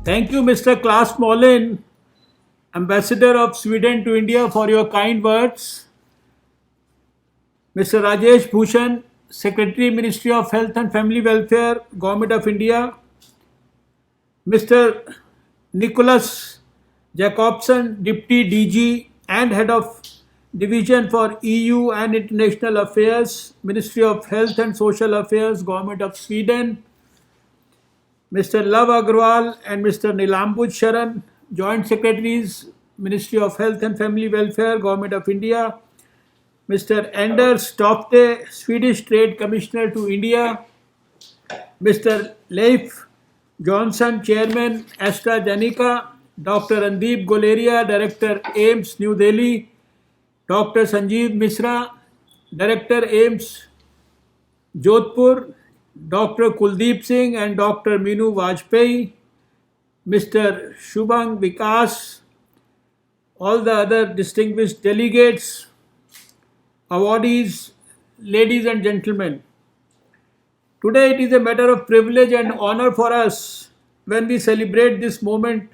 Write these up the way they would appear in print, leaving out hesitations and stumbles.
Thank you, Mr. Klaus Mollin, Ambassador of Sweden to India, for your kind words. Mr. Rajesh Bhushan, Secretary, Ministry of Health and Family Welfare, Government of India. Mr. Nicholas Jacobson, Deputy DG and Head of Division for EU and International Affairs, Ministry of Health and Social Affairs, Government of Sweden. Mr. Love Agrawal and Mr. Nilambuj Sharan, Joint Secretaries, Ministry of Health and Family Welfare, Government of India. Mr. Anders Tofte, Swedish Trade Commissioner to India. Mr. Leif Johnson, Chairman, AstraZeneca. Dr. Randeep Goleria, Director, AIMS, New Delhi. Dr. Sanjeev Misra, Director, AIMS, Jodhpur. Dr. Kuldeep Singh and Dr. Meenu Vajpayee, Mr. Shubhang Vikas, all the other distinguished delegates, awardees, ladies and gentlemen. Today it is a matter of privilege and honor for us when we celebrate this moment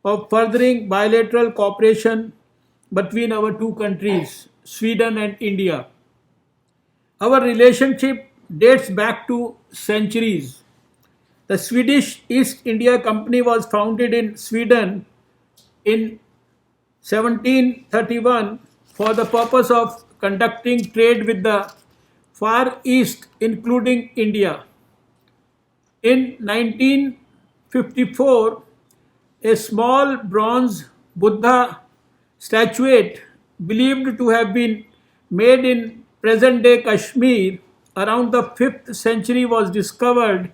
of furthering bilateral cooperation between our two countries, Sweden and India. Our relationship dates back to centuries. The Swedish East India Company was founded in Sweden in 1731 for the purpose of conducting trade with the Far East, including India. In 1954, a small bronze Buddha statuette believed to have been made in present-day Kashmir around the 5th century was discovered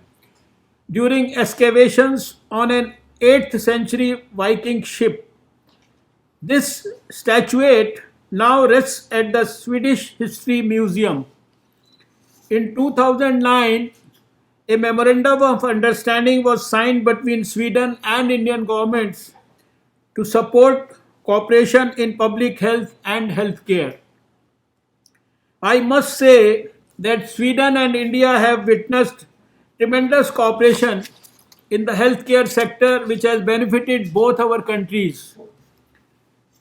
during excavations on an 8th century Viking ship. This statuette now rests at the Swedish History Museum. In 2009, a memorandum of understanding was signed between Sweden and Indian governments to support cooperation in public health and healthcare. I must say that Sweden and India have witnessed tremendous cooperation in the healthcare sector, which has benefited both our countries.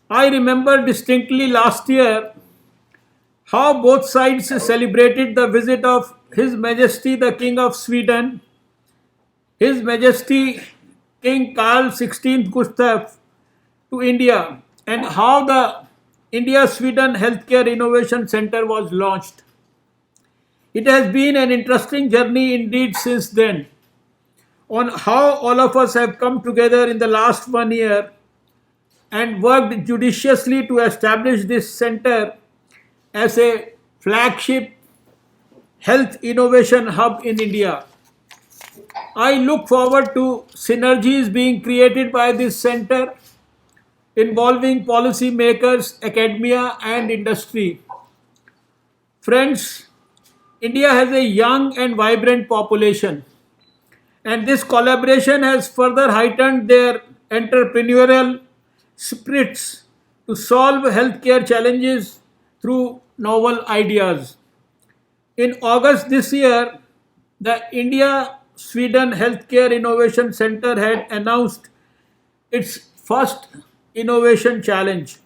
I remember distinctly last year how both sides celebrated the visit of His Majesty the King of Sweden, His Majesty King Carl XVI Gustaf to India, and how the India-Sweden Healthcare Innovation Center was launched. It has been an interesting journey indeed since then, on how all of us have come together in the last 1 year and worked judiciously to establish this center as a flagship health innovation hub in India. I look forward to synergies being created by this center involving policy makers, academia and industry. Friends, India has a young and vibrant population, and this collaboration has further heightened their entrepreneurial spirits to solve healthcare challenges through novel ideas. In August this year, the India Sweden Healthcare Innovation Center had announced its first innovation challenge.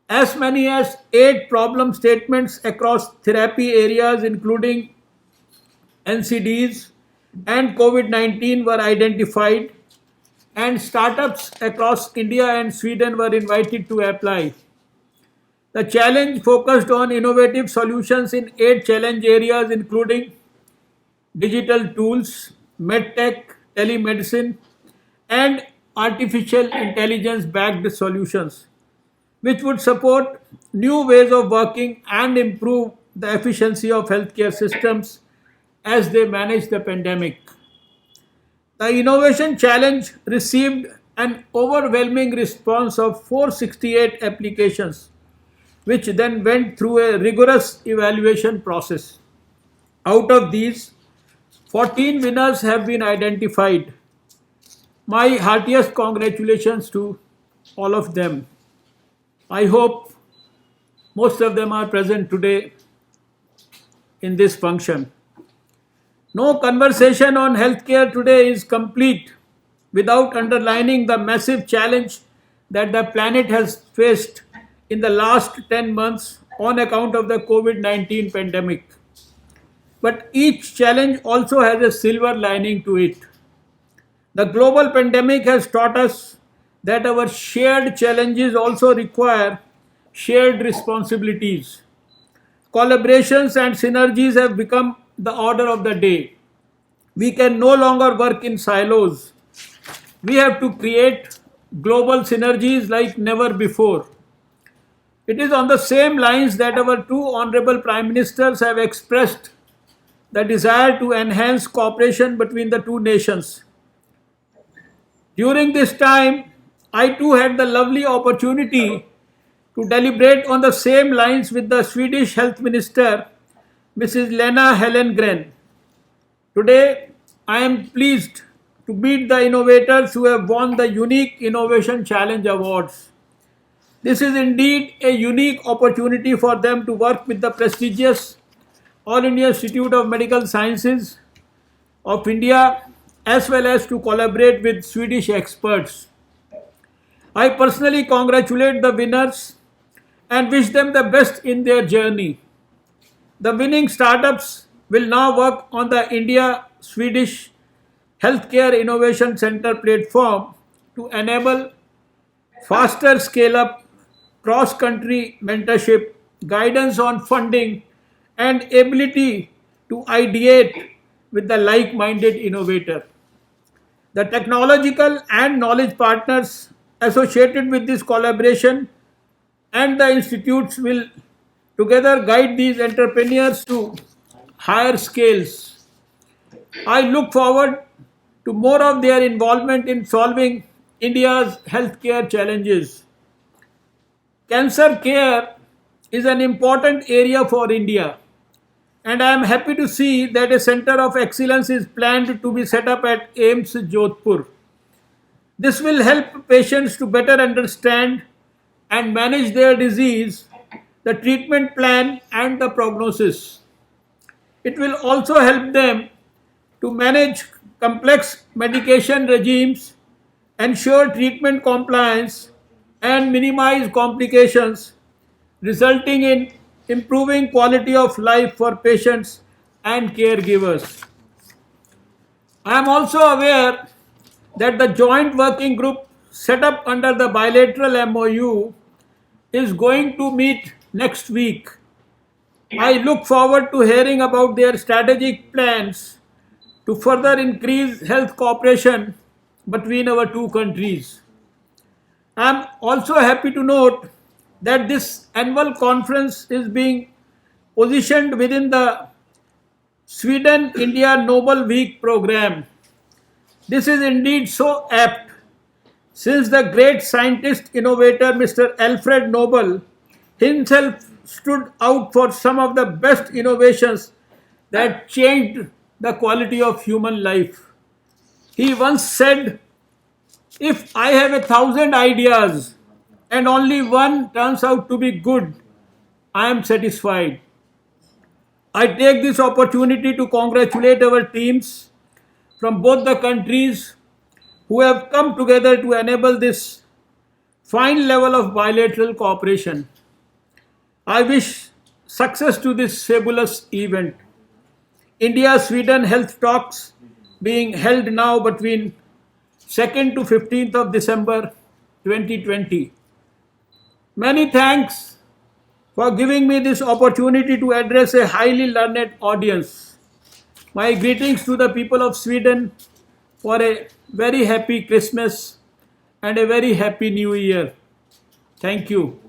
As many as 8 problem statements across therapy areas, including NCDs and COVID-19, were identified, and startups across India and Sweden were invited to apply. The challenge focused on innovative solutions in 8 challenge areas, including digital tools, medtech, telemedicine, and artificial intelligence backed solutions, which would support new ways of working and improve the efficiency of healthcare systems as they manage the pandemic. The Innovation Challenge received an overwhelming response of 468 applications, which then went through a rigorous evaluation process. Out of these, 14 winners have been identified. My heartiest congratulations to all of them. I hope most of them are present today in this function. No conversation on healthcare today is complete without underlining the massive challenge that the planet has faced in the last 10 months on account of the COVID 19 pandemic. But each challenge also has a silver lining to it. The global pandemic has taught us that our shared challenges also require shared responsibilities. Collaborations and synergies have become the order of the day. We can no longer work in silos. We have to create global synergies like never before. It is on the same lines that our two honorable prime ministers have expressed the desire to enhance cooperation between the two nations. During this time, I too had the lovely opportunity to deliberate on the same lines with the Swedish Health Minister, Mrs. Lena Hellengren. Today, I am pleased to meet the innovators who have won the Unique Innovation Challenge Awards. This is indeed a unique opportunity for them to work with the prestigious All India Institute of Medical Sciences of India as well as to collaborate with Swedish experts. I personally congratulate the winners and wish them the best in their journey. The winning startups will now work on the India Swedish Healthcare Innovation Center platform to enable faster scale up, cross country mentorship, guidance on funding, and ability to ideate with the like minded innovator. The technological and knowledge partners associated with this collaboration and the institutes will together guide these entrepreneurs to higher scales. I look forward to more of their involvement in solving India's healthcare challenges. Cancer care is an important area for India, and I am happy to see that a center of excellence is planned to be set up at AIIMS Jodhpur. This will help patients to better understand and manage their disease, the treatment plan, and the prognosis. It will also help them to manage complex medication regimes, ensure treatment compliance, and minimize complications, resulting in improving quality of life for patients and caregivers. I am also aware that the joint working group set up under the bilateral MOU is going to meet next week. I look forward to hearing about their strategic plans to further increase health cooperation between our two countries. I am also happy to note that this annual conference is being positioned within the Sweden India Nobel Week program. This is indeed so apt since the great scientist innovator Mr. Alfred Nobel himself stood out for some of the best innovations that changed the quality of human life. He once said, "If I have 1,000 ideas and only one turns out to be good, I am satisfied." I take this opportunity to congratulate our teams from both the countries who have come together to enable this fine level of bilateral cooperation. I wish success to this fabulous event. India Sweden Health Talks being held now between 2nd to 15th of December 2020. Many thanks for giving me this opportunity to address a highly learned audience. My greetings to the people of Sweden for a very happy Christmas and a very happy New Year. Thank you.